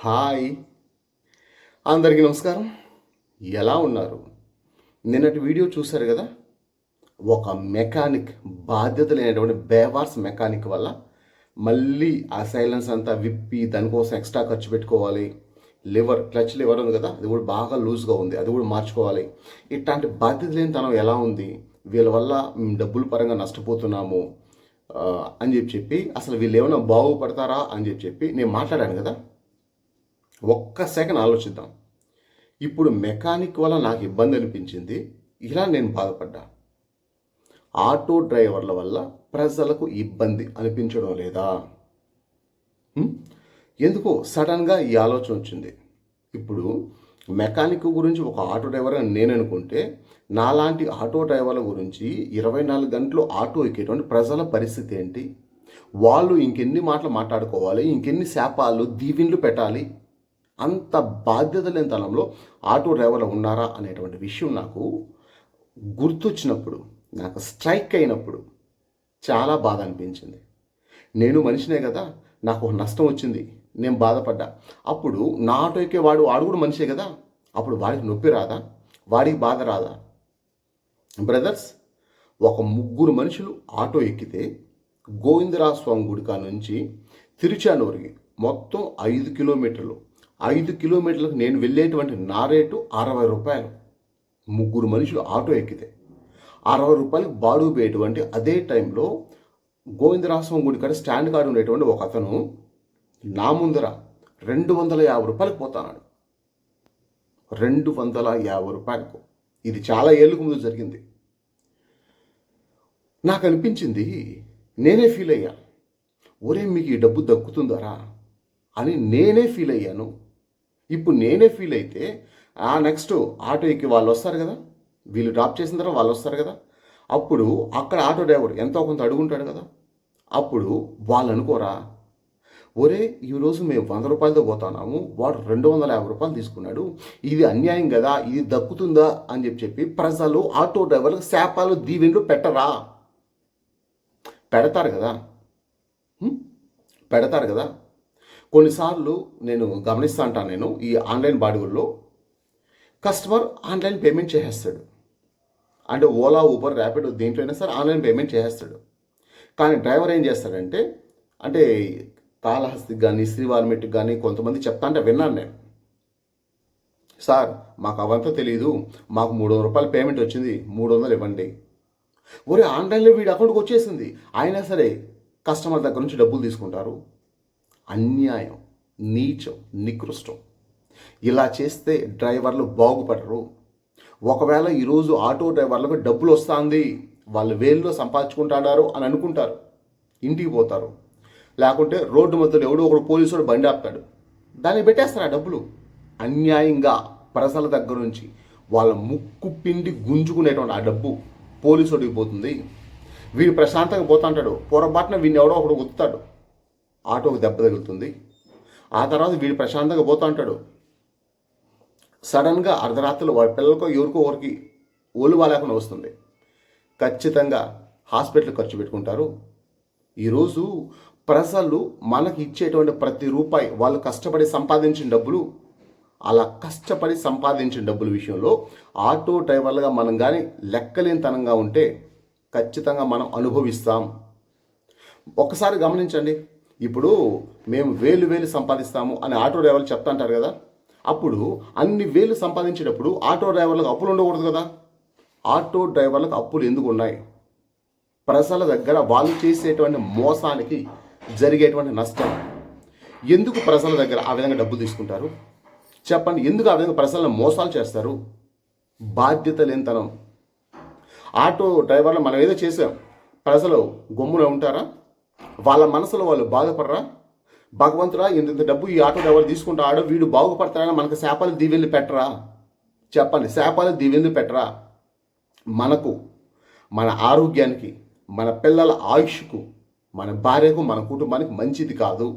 Hi, అందరికీ నమస్కారం. ఎలా ఉన్నారు? నిన్నటి వీడియో చూశారు కదా. ఒక మెకానిక్, బాధ్యత లేనటువంటి బేవార్స్ మెకానిక్ వల్ల మళ్ళీ ఆ సైలెన్స్ అంతా విప్పి దానికోసం ఎక్స్ట్రా ఖర్చు పెట్టుకోవాలి. క్లచ్ లివర్ ఉంది కదా, అది కూడా బాగా లూజ్గా ఉంది, అది కూడా మార్చుకోవాలి. ఇట్లాంటి బాధ్యత లేని తనం ఎలా ఉంది, వీళ్ళ వల్ల డబ్బుల పరంగా నష్టపోతున్నాము అని చెప్పి అసలు వీళ్ళు ఏమైనా బాగుపడతారా అని చెప్పి నేను మాట్లాడాను కదా. ఒక్క సెకండ్ ఆలోచిద్దాం. ఇప్పుడు మెకానిక్ వల్ల నాకు ఇబ్బంది అనిపించింది, ఇలా నేను బాధపడ్డా. ఆటో డ్రైవర్ల వల్ల ప్రజలకు ఇబ్బంది అనిపించడం లేదా? ఎందుకో సడన్గా ఈ ఆలోచన వచ్చింది. ఇప్పుడు మెకానిక్ గురించి ఒక ఆటో డ్రైవర్ అని నేను అనుకుంటే, నాలాంటి ఆటో డ్రైవర్ల గురించి 24 గంటలు ఆటో ఎక్కేటువంటి ప్రజల పరిస్థితి ఏంటి? వాళ్ళు ఇంకెన్ని మాటలు మాట్లాడుకోవాలి, ఇంకెన్ని శాపాలు దీవెన్లు పెట్టాలి? అంత బాధ్యత లేని తనంలో ఆటో డ్రైవర్లు ఉన్నారా అనేటువంటి విషయం నాకు గుర్తొచ్చినప్పుడు, నాకు స్ట్రైక్ అయినప్పుడు చాలా బాధ అనిపించింది. నేను మనిషినే కదా, నాకు ఒక నష్టం వచ్చింది, నేను బాధపడ్డా. అప్పుడు నా ఆటో ఎక్కే వాడు కూడా మనిషే కదా, అప్పుడు వాడికి నొప్పి రాదా? వాడికి బాధ రాదా? బ్రదర్స్, ఒక ముగ్గురు మనుషులు ఆటో ఎక్కితే గోవిందరాజ స్వామి గుడికా నుంచి తిరుచానూరుకి మొత్తం 5 కిలోమీటర్లు. 5 కిలోమీటర్లకు నేను వెళ్ళేటువంటి నా రేటు 60 రూపాయలు. ముగ్గురు మనుషులు ఆటో ఎక్కితే 60 రూపాయలకు బాడుగు పోయేటువంటి అదే టైంలో గోవిందరాజస్వామి గుడి కాడ స్టాండ్ కాడ ఉండేటువంటి ఒక అతను నా ముందర 250 రూపాయలకు పోతాడు. 250 రూపాయలకు. ఇది చాలా ఏళ్ళకు ముందు జరిగింది. నాకు అనిపించింది, నేనే ఫీల్ అయ్యా, ఒరే మీకు ఈ డబ్బు దక్కుతుందరా అని నేనే ఫీల్ అయ్యాను. ఇప్పుడు నేనే ఫీల్ అయితే నెక్స్ట్ ఆటో ఎక్కి వాళ్ళు వస్తారు కదా, వీళ్ళు డ్రాప్ చేసిన తర్వాత వాళ్ళు వస్తారు కదా, అప్పుడు అక్కడ ఆటో డ్రైవర్ ఎంతో కొంత అడుగుంటాడు కదా, అప్పుడు వాళ్ళు అనుకోరా, ఒరే ఈరోజు మేము 100 రూపాయలతో పోతున్నాము, వాడు 250 రూపాయలు తీసుకున్నాడు, ఇది అన్యాయం కదా, ఇది దక్కుతుందా అని చెప్పి ప్రజలు ఆటో డ్రైవర్లకు శాపాలు దీవెన్లు పెట్టరా? పెడతారు కదా, పెడతారు కదా. కొన్నిసార్లు నేను గమనిస్తూ ఉంటాను, నేను ఈ ఆన్లైన్ బాడుగుల్లో కస్టమర్ ఆన్లైన్ పేమెంట్ చేసేస్తాడు. అంటే ఓలా, ఊబర్, ర్యాపిడో దేంట్లో అయినా సరే ఆన్లైన్ పేమెంట్ చేసేస్తాడు. కానీ డ్రైవర్ ఏం చేస్తాడంటే, అంటే కాళహస్తికి కానీ శ్రీవాల్మెట్కి కానీ కొంతమంది చెప్తా అంటే విన్నాను నేను, సార్ మాకు అవంతా తెలియదు, మాకు 300 రూపాయలు పేమెంట్ వచ్చింది, 300 ఇవ్వండి. ఒరే ఆన్లైన్లో వీడి అకౌంట్కి వచ్చేసింది, అయినా సరే కస్టమర్ దగ్గర నుంచి డబ్బులు తీసుకుంటారు. అన్యాయం, నీచం, నికృష్టం. ఇలా చేస్తే డ్రైవర్లు బాగుపడరు. ఒకవేళ ఈరోజు ఆటో డ్రైవర్లకు డబ్బులు వస్తుంది, వాళ్ళు వేల్లో సంపాదించుకుంటున్నారు అని అనుకుంటారు, ఇంటికి పోతారు. లేకుంటే రోడ్డు మధ్యలో ఎవడో ఒకడు పోలీసుడు బండి ఆపుతాడు, దాన్ని పెట్టేస్తారు ఆ డబ్బులు. అన్యాయంగా ప్రజల దగ్గర నుంచి వాళ్ళ ముక్కు పిండి గుంజుకునేటువంటి ఆ డబ్బు పోలీసుడికి పోతుంది. వీడు ప్రశాంతంగా పోతుంటాడు, పొరపాటున వీడిని ఎవడో ఒకడు గుర్తాడు, ఆటోకి దెబ్బ తగులుతుంది. ఆ తర్వాత వీడు ప్రశాంతంగా పోతూ ఉంటాడు, సడన్గా అర్ధరాత్రులు వాడి పిల్లలకో ఎవరికో ఒకరికి ఒళ్ళు బాలేకుండా వస్తుంది, ఖచ్చితంగా హాస్పిటల్ ఖర్చు పెట్టుకుంటారు. ఈరోజు ప్రజలు మనకి ఇచ్చేటువంటి ప్రతి రూపాయి వాళ్ళు కష్టపడి సంపాదించిన డబ్బులు. అలా కష్టపడి సంపాదించిన డబ్బుల విషయంలో ఆటో డ్రైవర్లుగా మనం కానీ లెక్కలేనితనంగా ఉంటే ఖచ్చితంగా మనం అనుభవిస్తాం. ఒక్కసారి గమనించండి, ఇప్పుడు మేము వేలు సంపాదిస్తాము అని ఆటో డ్రైవర్లు చెప్తుంటారు కదా, అప్పుడు అన్ని వేలు సంపాదించేటప్పుడు ఆటో డ్రైవర్లకు అప్పులు ఉండకూడదు కదా. ఆటో డ్రైవర్లకు అప్పులు ఎందుకు ఉన్నాయి? ప్రజల దగ్గర వాళ్ళు చేసేటువంటి మోసానికి జరిగేటువంటి నష్టం. ఎందుకు ప్రజల దగ్గర ఆ విధంగా డబ్బులు తీసుకుంటారు చెప్పండి? ఎందుకు ఆ విధంగా ప్రజలను మోసాలు చేస్తారు? బాధ్యత లేనితనం. ఆటో డ్రైవర్లు మనం ఏదో చేసాం, ప్రజలు గమ్మున ఉంటారా? వాళ్ళ మనసులో వాళ్ళు బాధపడరా? భగవంతుడా ఇంత డబ్బు ఈ ఆటో డ్రైవర్ తీసుకుంటాడో, వీడు బాగుపడతాడని మనకు శాపాలు దీవెన్లు పెట్టరా? చెప్పండి, శాపాలు దీవెన్లు పెట్టరా? మనకు, మన ఆరోగ్యానికి, మన పిల్లల ఆయుష్కు, మన భార్యకు, మన కుటుంబానికి మంచిది కాదు.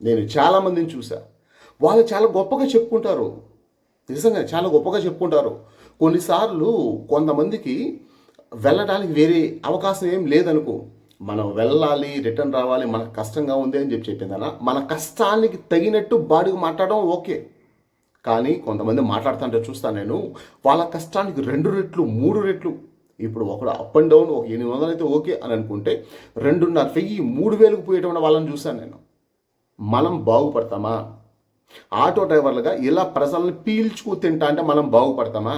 నేను చాలామందిని చూసా, వాళ్ళు చాలా గొప్పగా చెప్పుకుంటారు, నిజంగా చాలా గొప్పగా చెప్పుకుంటారు. కొన్నిసార్లు కొంతమందికి వెళ్ళడానికి వేరే అవకాశం ఏం లేదనుకో, మనం వెళ్ళాలి, రిటర్న్ రావాలి, మనకు కష్టంగా ఉంది అని చెప్పిందన్న మన కష్టానికి తగినట్టు బాడీకి మాట్లాడడం ఓకే. కానీ కొంతమంది మాట్లాడుతుంటే చూస్తాను నేను, వాళ్ళ కష్టానికి 2 రెట్లు 3 రెట్లు. ఇప్పుడు ఒకడు అప్ అండ్ డౌన్ ఒక 800 అయితే ఓకే అని అనుకుంటే 2,500 3,000కు పోయేటువంటి వాళ్ళని చూశాను నేను. మనం బాగుపడతామా? ఆటో డ్రైవర్లుగా ఇలా ప్రజలను పీల్చుకు తింటా అంటే మనం బాగుపడతామా?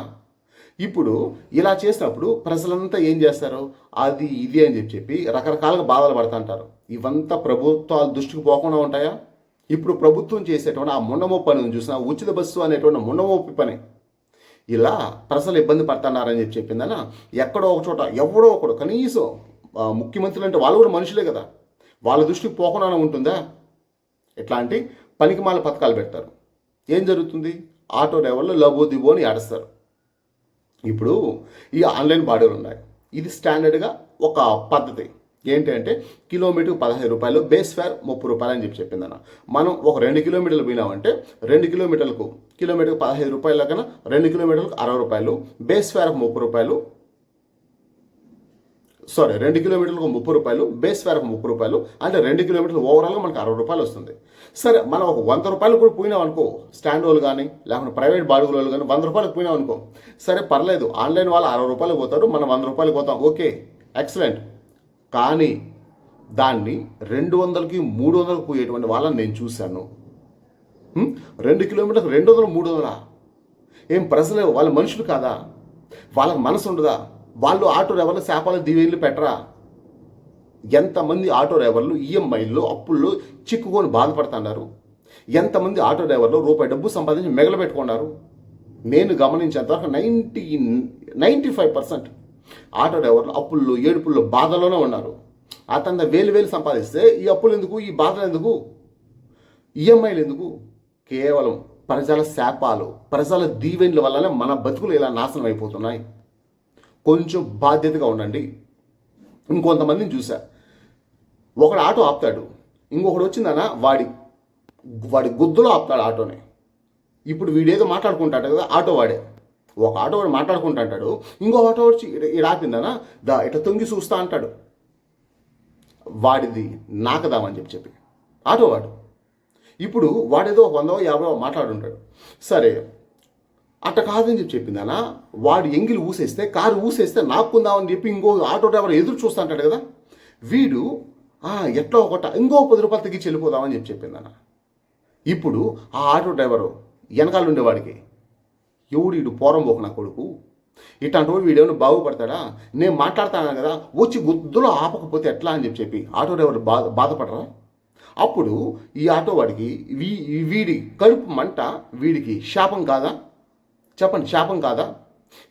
ఇప్పుడు ఇలా చేసినప్పుడు ప్రజలంతా ఏం చేస్తారు? అది ఇది అని చెప్పి రకరకాలుగా బాధలు పడుతుంటారు. ఇవంతా ప్రభుత్వాల దృష్టికి పోకుండా ఉంటాయా? ఇప్పుడు ప్రభుత్వం చేసేటువంటి ఆ ముండమోపు పని చూసినా, ఉచిత బస్సు అనేటువంటి ముండమోపి పని, ఇలా ప్రజలు ఇబ్బంది పడుతున్నారని చెప్పిందన్న ఎక్కడో ఒక చోట ఎవడో ఒకడు కనీసం ముఖ్యమంత్రులు అంటే వాళ్ళు కూడా మనుషులే కదా, వాళ్ళ దృష్టికి పోకుండా ఉంటుందా? ఇట్లాంటి పనికిమాల పథకాలు పెడతారు. ఏం జరుగుతుంది? ఆటో డ్రైవర్లు లబో దిబో అని ఏడుస్తారు. ఇప్పుడు ఈ ఆన్లైన్ బాడీలు ఉన్నాయి. ఇది స్టాండర్డ్గా ఒక పద్ధతి ఏంటి అంటే కిలోమీటర్కి 15 రూపాయలు, బేస్ ఫేర్ 30 రూపాయలు అని చెప్పిందన్న. మనం ఒక 2 కిలోమీటర్లు పోయినామంటే 2 కిలోమీటర్లకు 15 రూపాయల కన్నా 2 కిలోమీటర్లకు 60 రూపాయలు, బేస్ ఫేర్కు 30 రూపాయలు, 2 కిలోమీటర్లకు 30 రూపాయలు, బేస్ ఫేర్కు 30 రూపాయలు, అంటే 2 కిలోమీటర్లు ఓవరాల్గా మనకు 60 రూపాయలు వస్తుంది. సరే, మనం ఒక 100 రూపాయలు కూడా పోయినాం అనుకో, స్టాండ్ వాళ్ళు కానీ లేకపోతే ప్రైవేట్ బాడుగుల వాళ్ళు కానీ 100 రూపాయలకు పోయినాం అనుకో, సరే పర్లేదు, ఆన్లైన్ వాళ్ళు 60 రూపాయలు పోతారు, మనం 100 రూపాయలు పోతాం, ఓకే ఎక్సలెంట్. కానీ దాన్ని 200కి 300కి పోయేటువంటి వాళ్ళని నేను చూశాను. 2 కిలోమీటర్లకు 200 300 ఏం ప్రజలు వాళ్ళ మనుషులు కాదా? వాళ్ళకి మనసు ఉండదా? వాళ్ళు ఆటో డ్రైవర్లు శాపాలు దివేళ్ళు పెట్టరా? ఎంతమంది ఆటో డ్రైవర్లు ఈఎంఐల్లో అప్పుల్లో చిక్కుకొని బాధపడుతున్నారు? ఎంతమంది ఆటో డ్రైవర్లు రూపాయి డబ్బు సంపాదించి మిగలబెట్టుకున్నారు? నేను గమనించేంతవరకు 95% ఆటో డ్రైవర్లు అప్పుల్లో ఏడుపుల్లో బాధలోనే ఉన్నారు. అతను వేలు సంపాదిస్తే ఈ అప్పులు ఎందుకు, ఈ బాధలు ఎందుకు, ఈఎంఐలు ఎందుకు? కేవలం ప్రజల శాపాలు, ప్రజల దీవెన్ల వల్లనే మన బతుకులు ఇలా నాశనం అయిపోతున్నాయి. కొంచెం బాధ్యతగా ఉండండి. ఇంకొంతమందిని చూసా, ఒకడు ఆటో ఆపుతాడు, ఇంకొకడు వచ్చిందన్న వాడి గుద్దులో ఆపుతాడు ఆటోని. ఇప్పుడు వీడేదో మాట్లాడుకుంటాడు కదా ఆటో వాడే, ఒక ఆటో వాడు మాట్లాడుకుంటాడు, ఇంకో ఆటో వచ్చి ఇక్కడ ఆపిందనా ఇట్లా తొంగి చూస్తా అంటాడు. వాడిది నాకదామని చెప్పి ఆటో వాడు. ఇప్పుడు వాడేదో 100-50 మాట్లాడుంటాడు. సరే అట్ట కాదని చెప్పిందనా, వాడు ఎంగిలి ఊసేస్తే, కారు ఊసేస్తే నాక్కుందామని చెప్పి ఇంకో ఆటో డ్రైవర్ ఎదురు చూస్తూ అంటాడు కదా, వీడు ఎట్లా ఒకట ఇంకో 10 రూపాయలు తగ్గించి వెళ్ళిపోదామని చెప్పిందన్న. ఇప్పుడు ఆ ఆటో డ్రైవరు వెనకాల ఉండేవాడికి వీడు పోరం పోకు నా కొడుకు, ఇట్లాంటి వాడు వీడేమైనా బాగుపడతాడా? నేను మాట్లాడుతాను కదా, వచ్చి గుద్దులో ఆపకపోతే ఎట్లా అని చెప్పి ఆటో డ్రైవర్లు బాధపడరా? అప్పుడు ఈ ఆటో వాడికి వీడి కడుపు మంట వీడికి శాపం కాదా? చెప్పండి, శాపం కాదా?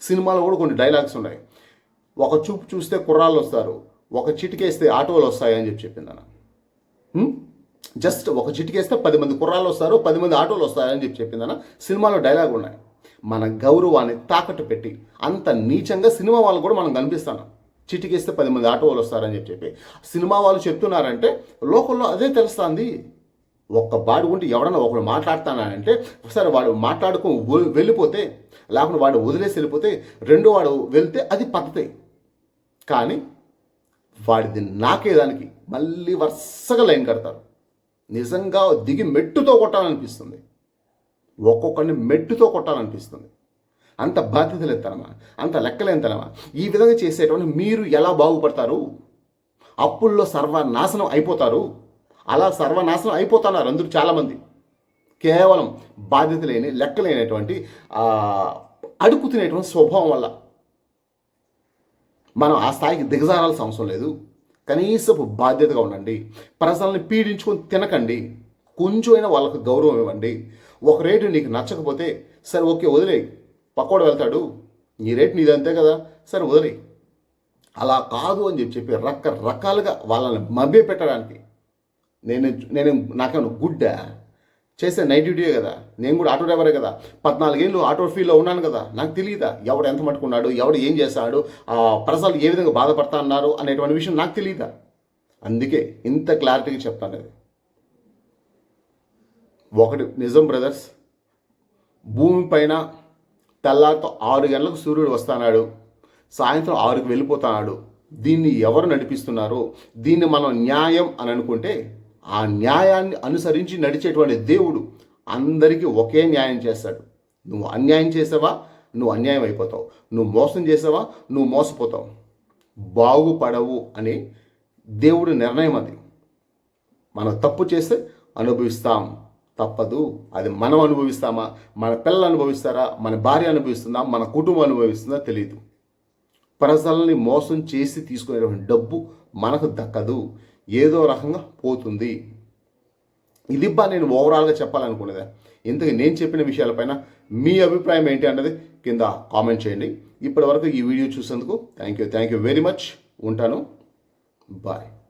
సినిమాలో కూడా కొన్ని డైలాగ్స్ ఉన్నాయి. ఒక చూపు చూస్తే కుర్రాళ్ళు వస్తారు, ఒక చిటికేస్తే ఆటోలు వస్తాయి అని చెప్పిందన్న. జస్ట్ ఒక చిటికేస్తే 10 మంది కుర్రాళ్ళు వస్తారు, 10 మంది ఆటోలు వస్తాయని చెప్పిందన్న. సినిమాలో డైలాగ్ ఉన్నాయి. మన గౌరవాన్ని తాకట్టు పెట్టి అంత నీచంగా సినిమా వాళ్ళు కూడా మనం కనిపిస్తాను. చిటికేస్తే 10 మంది ఆటో వాళ్ళు వస్తారని చెప్పి సినిమా వాళ్ళు చెప్తున్నారంటే లోకల్లో అదే తెలుస్తుంది. ఒక్క బాడు ఉంటే ఎవడన్నా ఒకడు మాట్లాడుతానంటే సరే, వాడు మాట్లాడుకు వెళ్ళిపోతే, లేకపోతే వాడు వదిలేసి వెళ్ళిపోతే, రెండో వాడు వెళ్తే అది పద్ధతి. కానీ వాడిది నాకేదానికి మళ్ళీ వరుసగా లైన్ కడతారు. నిజంగా దిగి మెట్టుతో కొట్టాలనిపిస్తుంది, ఒక్కొక్కరిని మెట్టుతో కొట్టాలనిపిస్తుంది. అంత బాధ్యతలు ఎత్తనమా, అంత లెక్కలేంతనమా? ఈ విధంగా చేసేటువంటి మీరు ఎలా బాగుపడతారు? అప్పుల్లో సర్వనాశనం అయిపోతారు. అలా సర్వనాశనం అయిపోతున్నారు అందరూ చాలామంది. కేవలం బాధ్యత లేని, లెక్కలేనటువంటి అడుగు తినేటువంటి స్వభావం వల్ల. మనం ఆ స్థాయికి దిగజారాల్సిన అవసరం లేదు. కనీసపు బాధ్యతగా ఉండండి. ప్రజల్ని పీడించుకొని తినకండి. కొంచెమైనా వాళ్ళకు గౌరవం ఇవ్వండి. ఒక రేటు నీకు నచ్చకపోతే సరే ఓకే వదిలేయి, పక్కోడు వెళ్తాడు, నీ రేటు నీది అంతే కదా, సరే వదిలేయి. అలా కాదు అని చెప్పి రకరకాలుగా వాళ్ళని మభ్య పెట్టడానికి నాకేమన్నా గుడ్డ చేసే నైట్ డ్యూటీయే కదా. నేను కూడా ఆటో డ్రైవరే కదా, 14 ఏళ్ళు ఆటో ఫీల్డ్లో ఉన్నాను కదా. నాకు తెలియదా ఎవడు ఎంత మట్టుకున్నాడు, ఎవడు ఏం చేస్తాడు, ప్రజలు ఏ విధంగా బాధపడతా అన్నారు అనేటువంటి విషయం నాకు తెలియదా? అందుకే ఇంత క్లారిటీగా చెప్తాను. అది ఒకటి నిజం బ్రదర్స్, భూమి పైన తెల్లారితో 6 గంటలకు సూర్యుడు వస్తున్నాడు, సాయంత్రం 6కి వెళ్ళిపోతున్నాడు. దీన్ని ఎవరు నడిపిస్తున్నారో దీన్ని మనం న్యాయం అని అనుకుంటే ఆ న్యాయాన్ని అనుసరించి నడిచేటువంటి దేవుడు అందరికీ ఒకే న్యాయం చేస్తాడు. నువ్వు అన్యాయం చేసావా, నువ్వు అన్యాయం అయిపోతావు. నువ్వు మోసం చేసావా, నువ్వు మోసపోతావు. బాగుపడవు అని దేవుడి నిర్ణయం అది. మనం తప్పు చేస్తే అనుభవిస్తాం, తప్పదు. అది మనం అనుభవిస్తామా, మన పిల్లలు అనుభవిస్తారా, మన భార్య అనుభవిస్తుందా, మన కుటుంబం అనుభవిస్తుందా తెలియదు. ప్రజల్ని మోసం చేసి తీసుకునేటువంటి డబ్బు మనకు దక్కదు, ఏదో రకంగా పోతుంది. ఇది నేను ఓవరాల్గా చెప్పాలనుకునేది. ఇంతకీ నేను చెప్పిన విషయాలపైన మీ అభిప్రాయం ఏంటి అన్నది కింద కామెంట్ చేయండి. ఇప్పటివరకు ఈ వీడియో చూసేందుకు థ్యాంక్ యూ వెరీ మచ్. ఉంటాను. బాయ్.